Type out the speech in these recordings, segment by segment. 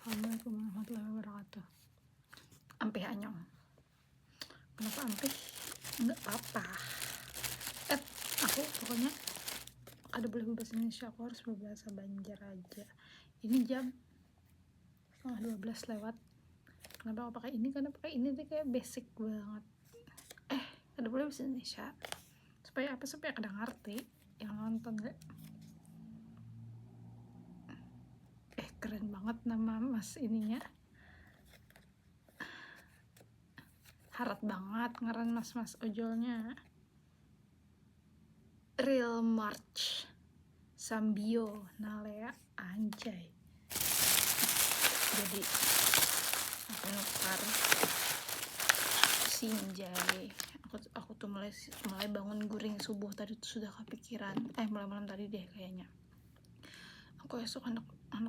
Assalamualaikum warahmatullahi wabarakatuh. Ampih anyong. Kenapa ampih? Enggak apa-apa. Aku pokoknya ada boleh bahasa Indonesia, aku harus berbahasa Banjar aja. Ini jam 11:30 lewat. Kenapa aku pakai ini? Karena pakai ini tuh kayak basic banget. Ada boleh bahasa Indonesia. Supaya apa? Supaya kada ngerti yang nonton gak? Keren banget nama mas ininya. Harat banget ngaran mas-mas ojolnya. Real March Sambio Nalea anjay. Jadi aku nukar Sinjai. Aku tuh mulai bangun guring subuh tadi tuh sudah kepikiran. Mulai malam tadi deh kayaknya. Aku esok anak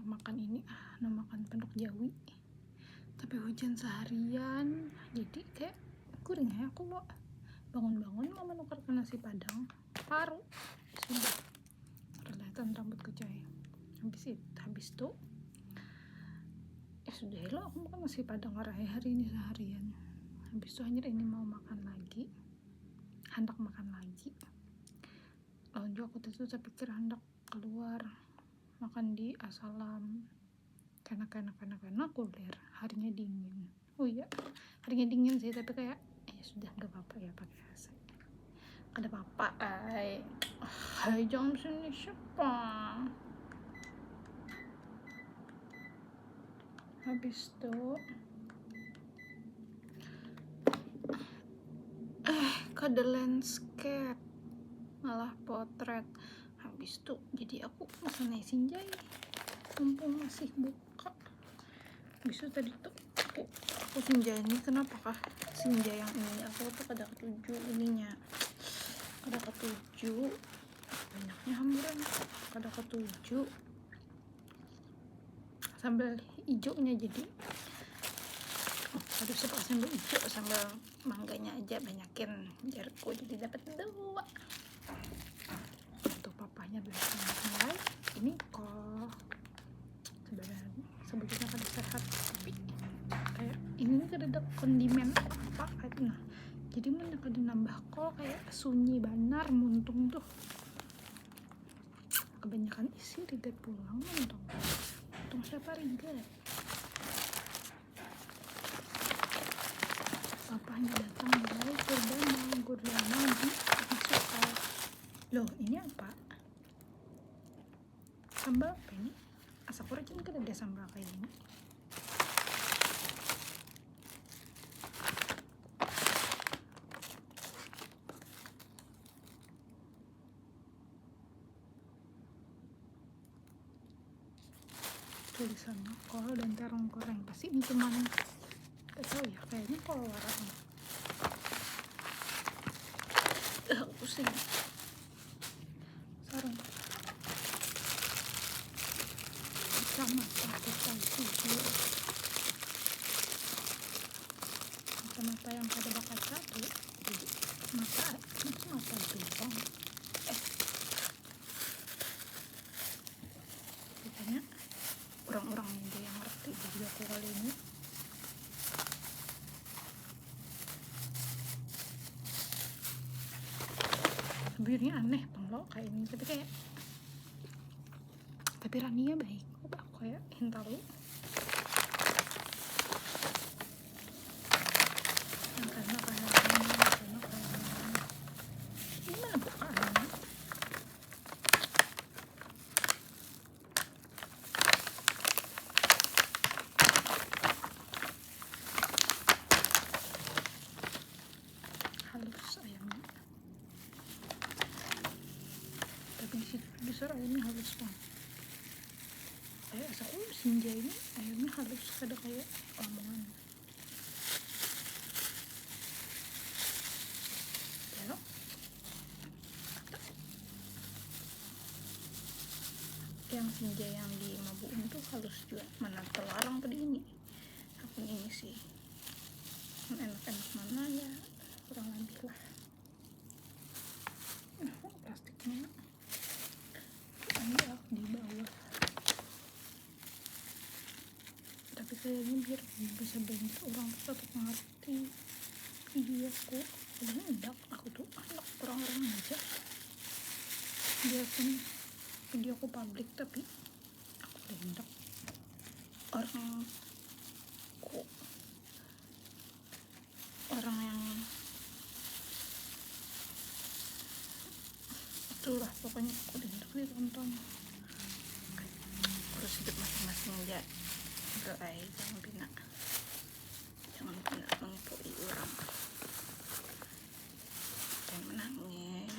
makan ini, makan pendok Jawi. Tapi hujan seharian, jadi kayak guring ya. Aku mau bangun-bangun mau menukarkan nasi padang paru sudah kelihatan rambut kecai. Habis itu sudah lo aku makan nasi padang hari ini seharian. Habis itu hanya ini mau makan lagi, hendak makan lagi. Lalu aku tuh pikir hendak keluar makan di Asalam karena kuliah harinya dingin. Oh iya, harinya dingin sih, tapi kayak ya sudah nggak apa-apa ya pakai AC. Ada apa-apa, hai jangan sini siapa. Habis itu kada landscape malah potret. Habis itu jadi aku pesan Sinjai mumpung masih buka. Habis itu tadi tuh aku Sinjai ini kenapakah Sinjai yang ini aku tuh kada ketujuh ininya, kada ketujuh banyaknya hamburan, kada ketujuh sambal hijaunya. Jadi aduh suka sambal hijau, sambal mangganya aja banyakin jarku jadi dapat 2. Untuk papanya mulai ini kok sebetulnya kan sehat, tapi kayak ini kada ada kondimen apa nah jadi mana kada nambah kol kayak sunyi banar muntung tuh kebanyakan isi Rigat pulang muntung siapa Rigat. Papanya datang mulai Gurdana di masuk loh ini apa sambal apa ini? Aku rajin kan ada sambal kayak gini. Tulisannya kol dan terong goreng, pasti ini cuman gak tahu ya, kayaknya kol warna. Pusing sarang mata yang pada bakal satu jadi mata doang. Katanya orang-orang ini yang ngerti, jadi aku kali ini sebenarnya aneh penglok kayak ini, tapi Rania baik kok, aku kayak hintalu karena gimana bukaannya. Halus ayamnya, tapi besar ayamnya halus banget. Aku Sinjai ini ayamnya halus, kada kayak omongan. Ya, yang Sinjai yang di Mabuin tuh halus juga, mana terlarang pada ini. Akun ini sih enak-enak mana ya kurang lebih lah. Plastiknya ada di bawah. tapi kayaknya biar bisa banyak orang tetap ngerti videoku. Udah hendak aku tuh anak orang-orang aja biarpun videoku publik, tapi aku udah hendak orang yang itulah pokoknya aku udah hendak ditonton. Terus hidup masing-masing aja guys, jangan pina mengipui orang dan menangis.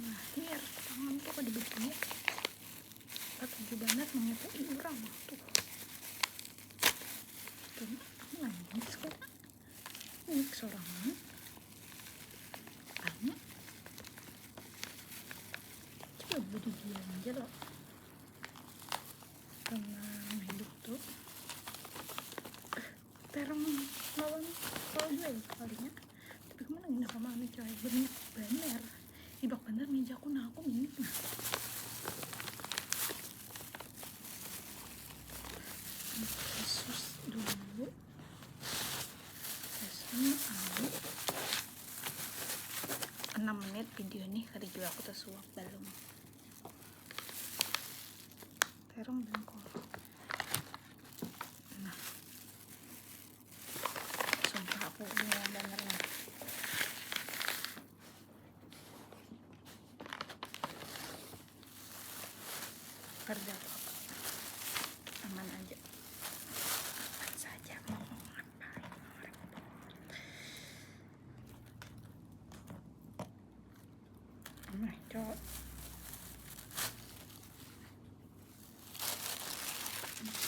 Nah biar tangan tuh ada begini tujuh banget mengipui orang tuh nangis kan ini kesorangan hanya coba diam aja loh. Karena hidup tuh terang lawan kalau juga kalinya, tapi kemana gini sama anu coy banyak bener ibak bener mejaku nah aku minik nah Yesus dulu Yesus anu 6 menit video nih kali juga aku tersuap belum terong bengkol. Nah sumpah aku bingung bener nih. Kerja apa aman aja, aman saja mau ngapain orang. Nah cowok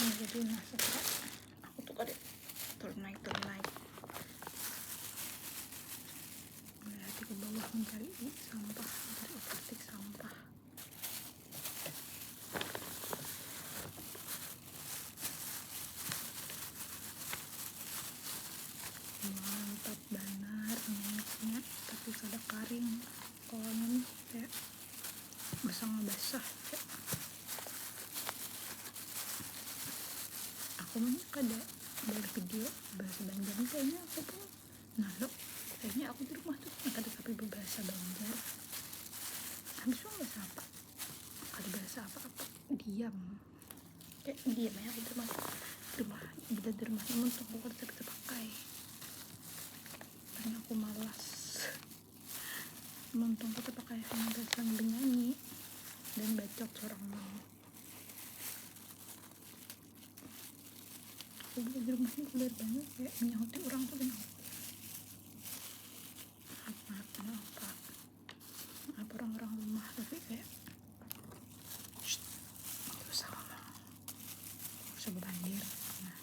ini jadi masuk ya. Aku tuh kadang turun naik berarti ke bawah mencari sampah, mencari plastik sampah. Mantap benar minyaknya, tapi kada karing konon kayak basah kayak. Aku mah kada dari video bahasa Banjar kayaknya aku tuh nalok kayaknya aku di rumah tuh kada sampai berbahasa Banjar. Habis itu bahasa apa? Kada bahasa apa-apa, diam kayak diam ya. Aku di rumah bila di rumah namun tuh aku kada bisa pakai karena aku malas nonton kita pakai sambil nyanyi dan bacot seorang mau. Aku di rumah ini keluar banyak kayak menyauti orang tuh kenapa apa orang-orang rumah tapi kayak gak usah ngomong, gak usah berbandir. Nah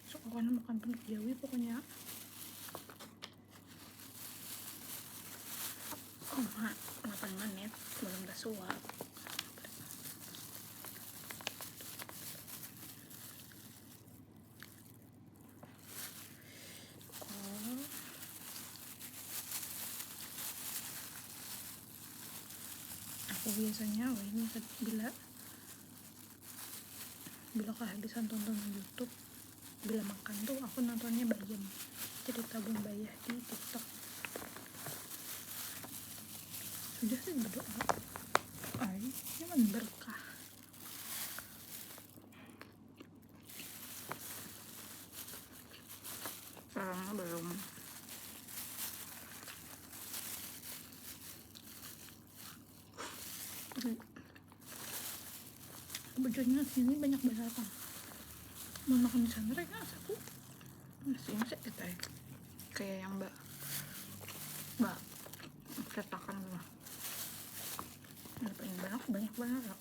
so karena makan penuh Jawi pokoknya mak 8 menit belum tersuap. Aku biasanya ini bila kehabisan tonton YouTube, bila makan tuh aku nontonnya Bayam, cerita Bun Bayah di TikTok. Sudah sih berdoa nyaman berkah. Sekarang belum. Bujurnya sini banyak besar kan. Mau makan di sana mereka aku masih kita kayak yang mbak cetakan lah. Banyak banget lah.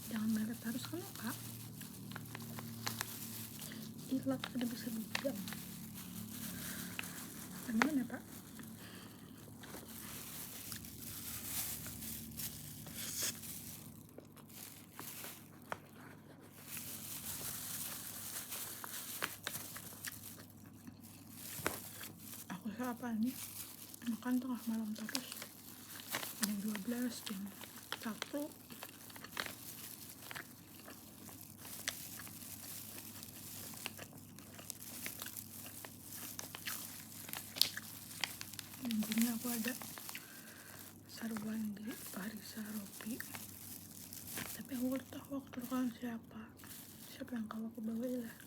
Jangan mepet harus kan kak. Ilat ada bisa diam. Gimana pak? masa apa nih, makan tengah malam terus, jam 12, jam 1. Minggunya aku ada saruan di Parisa Ropi, tapi aku gak tahu waktu kan siapa yang kalau aku bawa lah.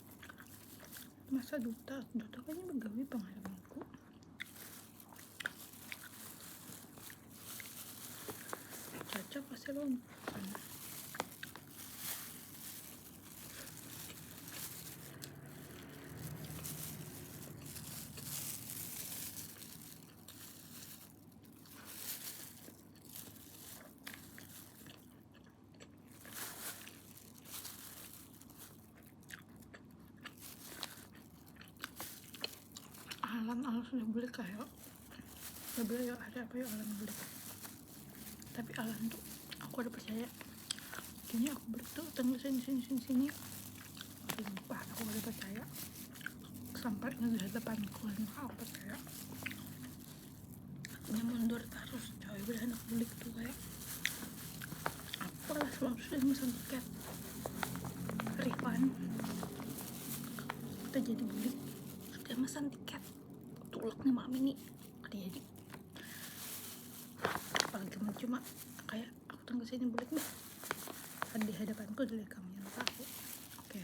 Masa duta kayaknya begawi pengalamanku. Cocok pasti lo alam sudah beli kayak udah beli yuk, ada apa yuk alam beli, tapi alam tuh aku udah percaya kayaknya aku beli tuh tanggal sini sumpah aku udah percaya sampai ngelihat depanku dan aku percaya dia mundur terus coy, udah anak beli tuh kayak apalah, selalu sudah mesan tiket refund kita jadi beli sudah mesan tiket tulak nih mami nih ada jadi apalagi cuma kayak aku tunggu sini bulik nih ada di hadapanku dari kamu yang tahu. Oke.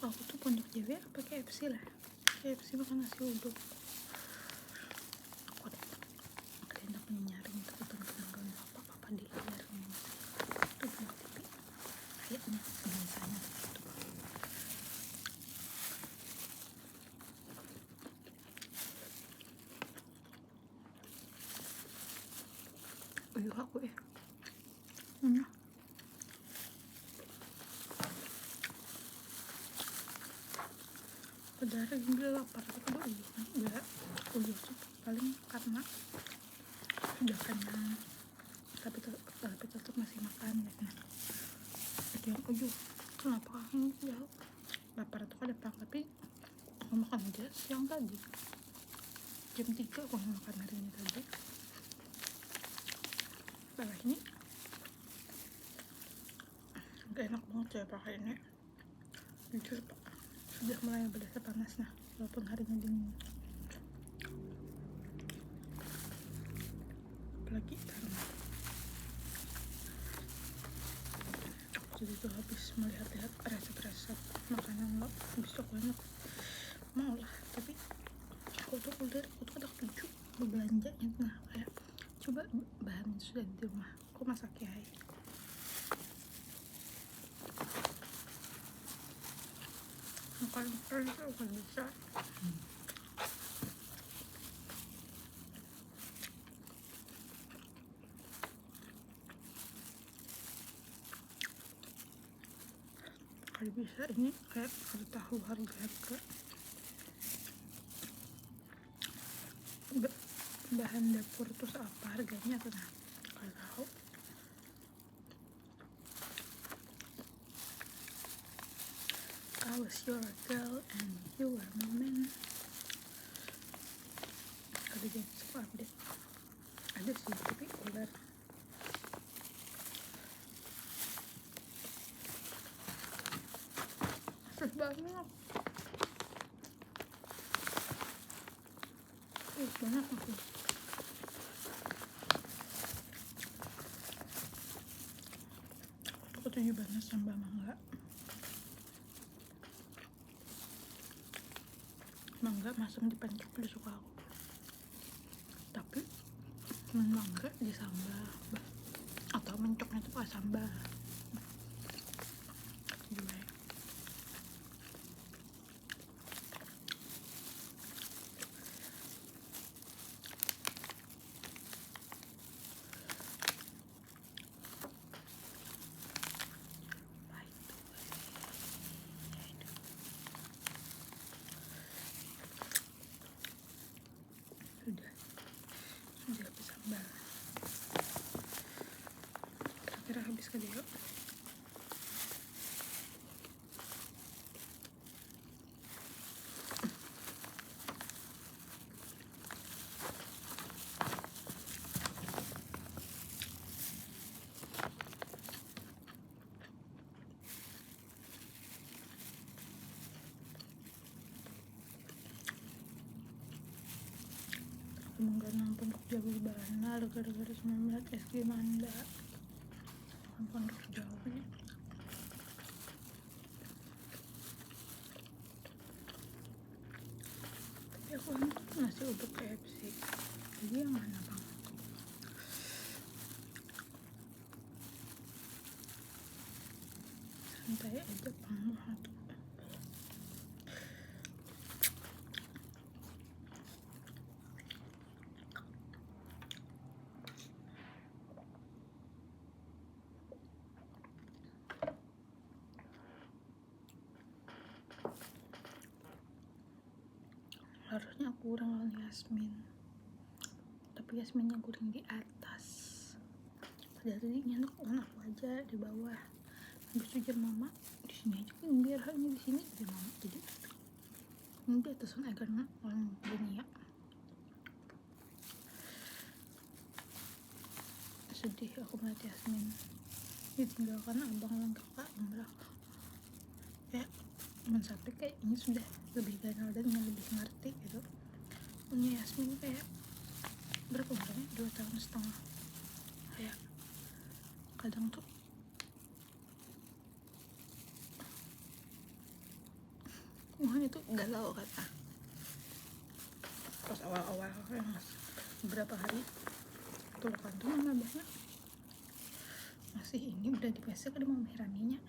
Aku tuh pondok JW apa KFC lah, KFC makan nasi uduk. Aku ada enak nyaring tentang apa di nyaring itu buat TV kayaknya biasanya gitu. Aku ya padahal gila lapar tapi udah uyuh tuh paling karena udah kenyang tapi tetap masih makan gitu. Itu yang uyuh kenapa kamu udah lapar tuh kan datang tapi aku makan aja siang tadi jam 3 aku makan hari ini tadi. Setelah ini gak enak banget ya pakai ini jujur pak, sudah mulai berasa panas nah walaupun harinya dingin, apalagi karena aku jadi tuh habis melihat-lihat resep-resep makanan lo habis aku enak mau lah, tapi aku tuh ada 7 berbelanja nah kayak coba bahan sudah di rumah aku masak ya bukan bisa. Kalau bisa ini kayak harus tahu harga bahan dapur terus apa harganya tuh nah kalau tahu. I was your girl and you were my man. Ada jadi suka update ada sih tapi ular terus banyak banyak aku tujuh banget sama mangga masam di pancuk lebih suka aku, tapi mangga disambal sambal juga. Sudah habis sambal, kira-kira habis kali yuk. Menggenang Pondok Jawa Bana gara-gara 19 SG Manda. Pondok Jawa ya. Tapi aku nasi uduk KFC. Jadi yang mana bang? Santai aja bang. Harusnya aku kurang lawan Yasmin, tapi Yasminnya goreng di atas. Padahal tadinya on aku aja di bawah. Habis itu jar mama di sini aja kan biar hanya di sini di mama. Jadi ini di atas on agar on gini ya. Sedih aku melihat Yasmin ditinggalkan abang dan kakak umrah. Ya sampai kayak ini sudah lebih ganal dan lebih ngerti gitu. Punya Yasmin kayak berapa umurnya? 2 tahun setengah. Kayak kadang tuh itu galau kata pas awal-awal kayak beberapa hari tuh kan tuh mama banyak masih ini udah di PC kan mau Miraninya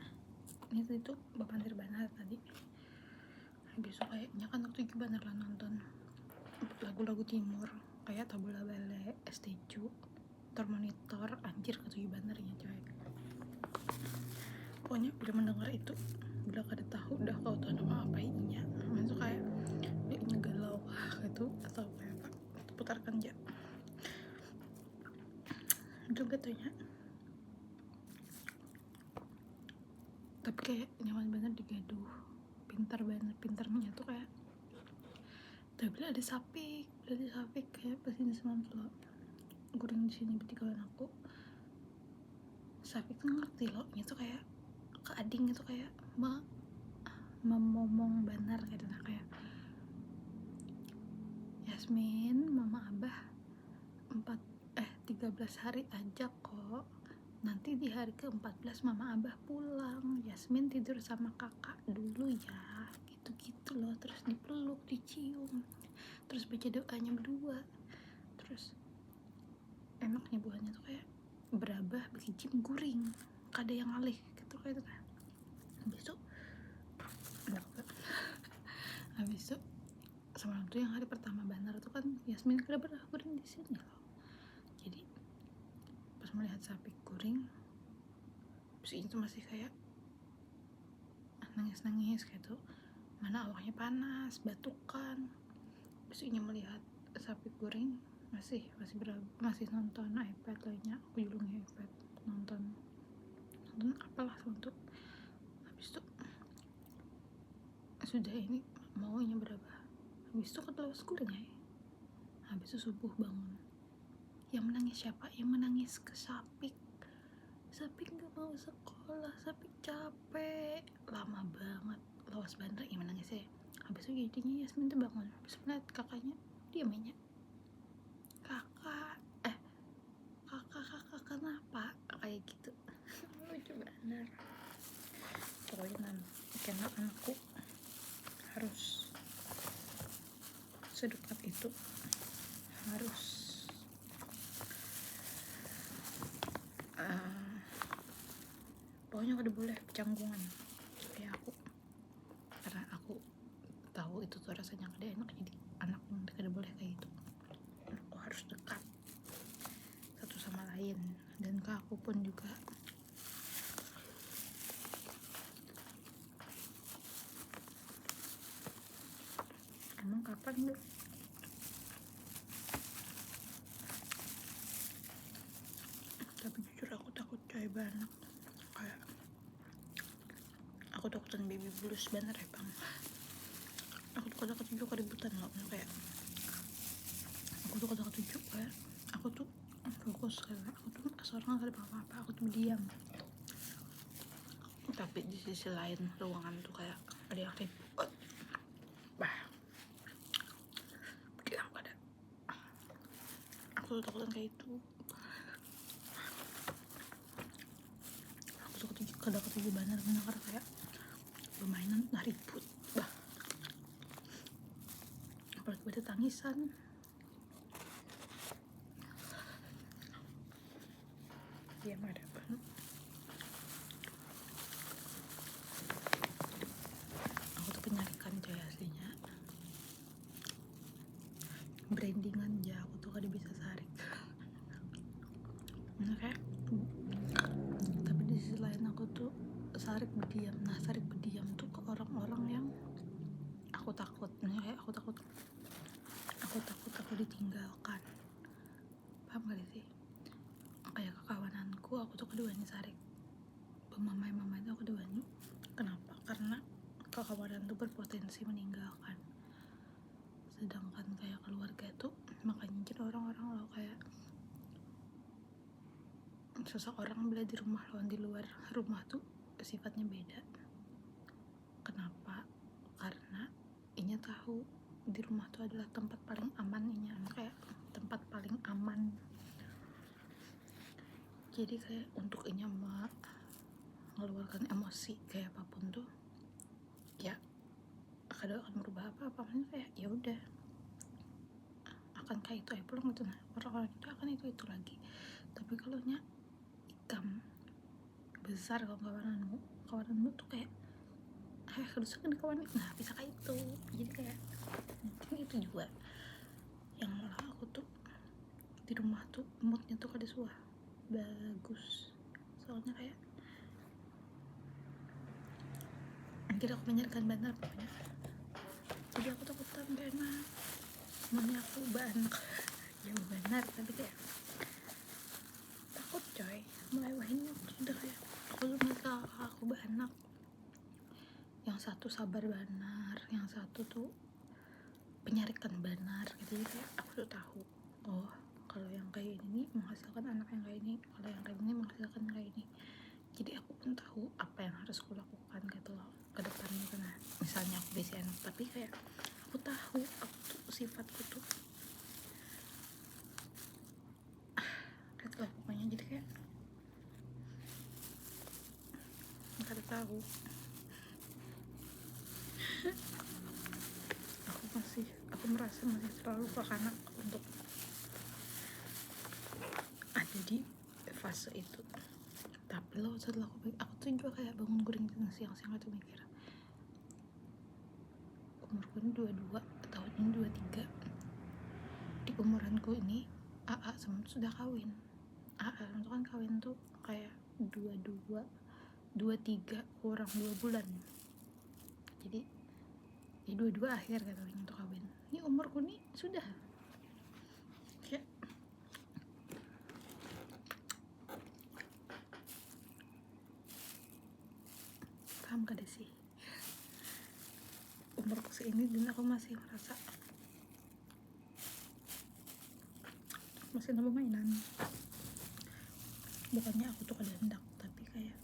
ini tuh Bapak Nirbanar tadi. Habis itu kayaknya kan waktu itu bener lah nonton lagu-lagu timur kayak Tabula Bale, Esteju, Termonitor, anjir ketujuh bannernya coy. Pokoknya udah mendengar itu udah kada tahu udah kau tahu nama apa ininya. Masuk kayak dia galau gitu atau apa putarkan aja. Itu katanya. Tapi kayak nyaman banget digaduh. Pintar banget, pintarnya tuh kayak tapi ada sapi kayak pas ini semalam lo goreng di sini berarti kawan aku sapi tuh ngerti loh itu kayak ke ading itu kayak memomong banar gitu nah kayak Yasmin mama abah 13 hari aja kok, nanti di hari ke-14 mama abah pulang, Yasmin tidur sama kakak dulu ya gitu loh, terus dipeluk, dicium, terus baca doanya berdua, terus enaknya buahnya tuh kayak berabah berkicim guring kada yang alih gitu kayak itu kan. Habis itu semalam tuh yang hari pertama banar tuh kan Yasmin kada pernah guring di sini loh. Jadi pas melihat sapi guring terus itu masih kayak nangis gitu, mana awaknya panas, batukan. Terus melihat sapi guring masih nonton iPad lainnya, aku julungnya iPad nonton apalah untuk. Habis itu sudah ini maunya berapa, habis itu ketelas guring ya. Habis itu subuh bangun, yang menangis siapa? Yang menangis ke Sapik nggak mau sekolah, Sapik capek, lama banget lawas banget yang menangisnya. Habis itu jadinya Yasmin tuh bangun, habis melihat kakaknya diamnya, kakak kenapa kayak gitu. Lucu banget pokoknya. Karena anakku harus sedekat itu, harus pokoknya kada boleh canggungan kayak aku, karena aku tahu itu tuh rasanya kada enak. Jadi anak yang kada boleh kayak gitu, aku harus dekat satu sama lain. Dan ke aku pun juga. Emang kapan deh? Tapi jujur aku takut coy banget, kayak aku takutan baby blues bener ya bang. Aku tuh takut juga keributan loh, kayak aku tuh takut juga kayak aku tuh fokus, karena aku tuh seorang gak ada apa-apa, aku tuh diam. Tapi di sisi lain ruangan tuh kayak ada yang ribut, bah bilang pada aku tuh takutan kayak itu. Aku tuh kada ketujuh bener karena kayak permainan nah ribut, bah apalagi pada tangisan. Diam ada banget. Aku tuh penyarikan coy aslinya, brandingan aja aku tuh kada bisa sarik. Kayak tapi di sisi lain aku tuh sarik berdiam. Nah sarik berdiam tuh ke orang-orang yang aku takut. Kayak aku takut aku ditinggalkan, paham gak sih? Kayak kekawananku aku tuh keduanya sarik, mamai itu aku keduanya. Kenapa? Karena kekawanan tuh berpotensi meninggalkan. Sedangkan kayak keluarga tuh, makanya jadi orang-orang lo kayak seseorang bila di rumah lawan di luar rumah tuh sifatnya beda. Kenapa? Karena inya tahu di rumah tuh adalah tempat paling aman inya, kayak tempat paling aman. Jadi kayak untuk inya mengeluarkan emosi kayak apapun tuh ya kada akan merubah apa-apa, kayak ya udah akan kayak itu aja pulang gitu. Nah orang-orang itu akan itu lagi. Tapi kalau nya ikam besar kalau kawananmu tuh kayak harus kan kawan, nah bisa kayak itu. Jadi kayak mungkin itu juga yang malah aku tuh di rumah tuh moodnya tuh kada suah bagus, soalnya kayak akhirnya aku menyerahkan benar pokoknya. Jadi aku takutan karena maunya aku banak ya benar, tapi kayak takut coy melewahinnya. Udah kayak aku tuh mereka aku banak, yang satu sabar benar, yang satu tuh penyarikan benar gitu. Jadi kayak aku tuh tahu, oh kalau yang kayak ini menghasilkan anak yang kayak ini, kalau yang kayak ini menghasilkan kayak ini. Jadi aku pun tahu apa yang harus aku lakukan gitu loh ke depannya. Karena misalnya aku bisa anak, tapi kayak aku tahu aku tuh sifatku tuh gitu lah pokoknya. Jadi kayak kada tahu, aku merasa masih terlalu kanak untuk ada di fase itu. Tapi loh setelah aku tuh juga kayak bangun guring siang-siang itu mikir, umurku ini 22, tahun ini 23. Di umuranku ini AA sama sudah kawin. AA itu kan kawin tuh kayak 22 23 kurang 2 bulan. Jadi ya 22 akhir katanya untuk kawin. Ini umurku nih sudah kayak paham kada sih umurku seini dan aku masih merasa masih nambah mainan. Bukannya aku tuh kada hendak, tapi kayak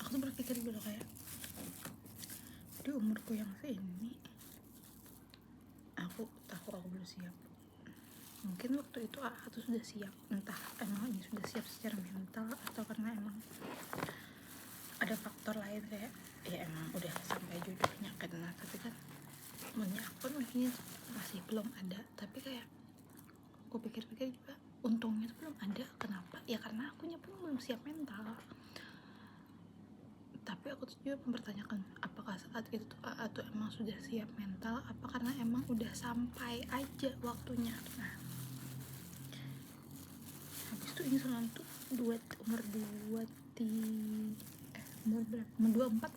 aku tuh berpikir dulu kayak di umurku yang seini aku tahu aku belum siap. Mungkin waktu itu AA tuh sudah siap, entah emang ini sudah siap secara mental atau karena emang ada faktor lain kayak ya emang udah sampai jujurnya karena. Tapi kan maunya aku mungkin masih belum ada. Tapi kayak aku pikir-pikir juga untungnya tuh belum ada. Kenapa? Ya karena akunya pun belum siap mental. Tapi aku tuh juga mempertanyakan, apakah saat itu tuh tuh emang sudah siap mental, apa karena emang udah sampai aja waktunya. Nah, habis itu ini soalnya tuh umur 24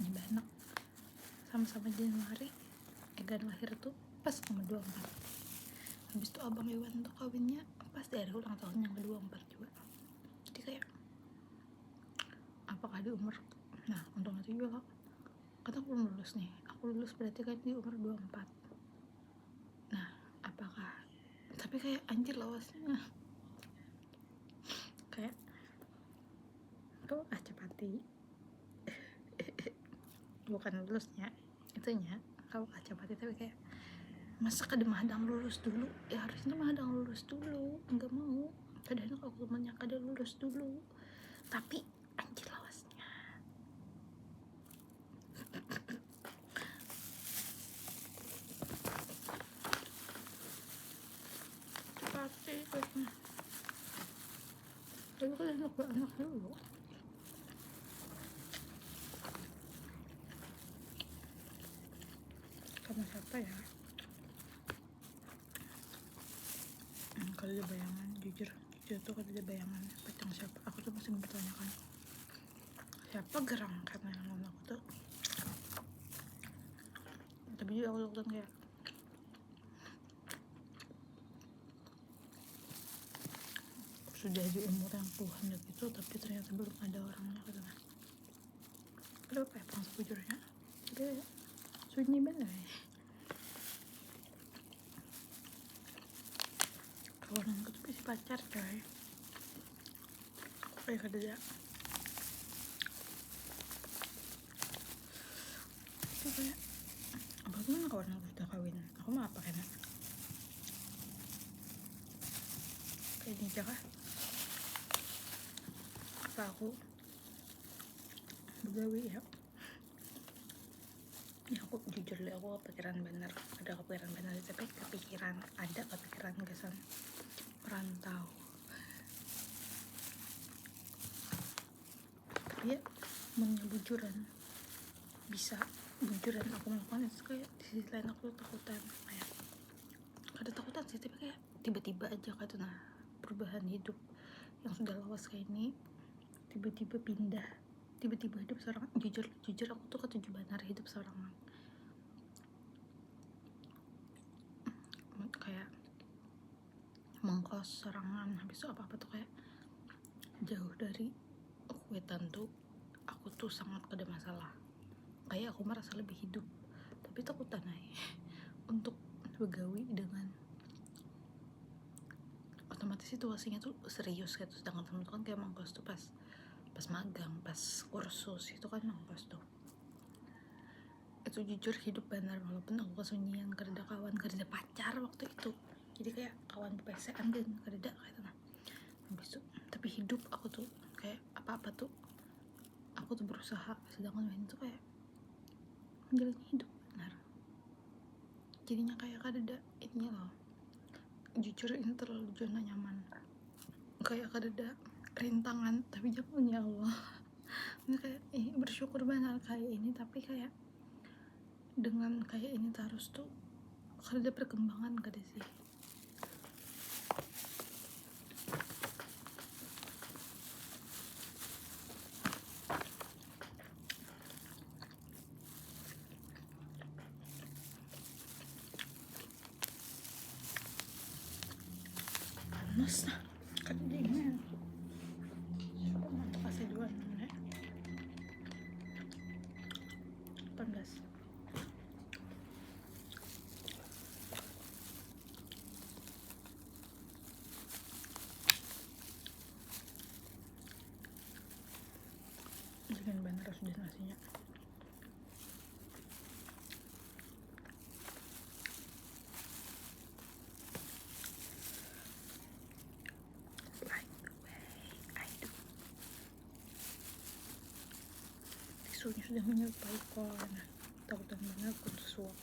nih anak, sama-sama Januari. Egan lahir tuh pas umur 24. Habis itu abang Iwan tuh kawinnya pas dari ulang tahun yang ke-24 juga. Jadi kayak apakah di umur, nah untung aja juga kata aku belum lulus nih, aku lulus berarti kan di umur 24. Nah apakah, tapi kayak anjir lawasnya kayak tuh cepati bukan lulusnya itunya, kalau cepati tapi kayak masa kada mahadang lulus dulu, ya harusnya mahadang lulus dulu, enggak mau kadang kalau temennya kada lulus dulu, tapi anjir lawasnya. Cepati kayaknya tapi kan anak dulu. Sama siapa ya? Kalau ada bayangan, jujur tuh kalau ada bayangan pecang siapa, aku tuh masih mempertanyakan siapa gerang karena yang aku tuh. Tapi juga aku tuh kayak sudah di umur yang puluhan gitu, tapi ternyata belum ada orangnya katanya. Kenapa ya bang sejujurnya? Tapi sunyi bener ya. Kawan aku tuh bisa pacar coy. Aku kayak kerja. Itu kayak apa tuh mana kawan aku udah kawin. Aku mah apa kena? Kayak nikah kah? Apa aku begawi ya? Ya aku jujur deh, aku kepikiran bener, ada kepikiran bener, tapi ada kepikiran kesan merantau. Tapi ya bujuran bisa bujuran aku melakukan itu kayak di sisi lain aku takutan, kayak ada takutan sih, tapi kayak tiba-tiba aja kayak tuh, nah perubahan hidup yang sudah lawas kayak ini tiba-tiba pindah, tiba-tiba hidup seorang, jujur aku tuh ketujuh benar hidup seorang kayak mengkos sorangan, habis itu apa-apa tuh kayak jauh dari wetan tuh aku tuh sangat ada masalah, kayak aku merasa lebih hidup, tapi takutan aja untuk begawi dengan otomatis situasinya tuh serius gitu, sedangkan temen tuh kan kayak mengkos tuh pas magang, pas kursus itu kan mengkos tuh. Itu jujur hidup benar, walaupun aku kesunyian, kerja kawan, kerja pacar waktu itu, jadi kayak kawan PSN kan kerja kayak gitu. Nah habis itu tapi hidup aku tuh kayak apa-apa tuh aku tuh berusaha, sedangkan lain tuh kayak menjalani hidup benar, jadinya kayak ada ini loh, jujur ini terlalu zona nyaman, kayak ada rintangan tapi jangan ya Allah. Ini kayak bersyukur banget kayak ini, tapi kayak dengan kayak ini terus tuh ada perkembangan kada sih. Panas nah kada dingin, mantap kasih dua nih 18. Dingin bener sudah nasinya. Tisunya sudah menyerupai kon, takutan banget aku tuh suap.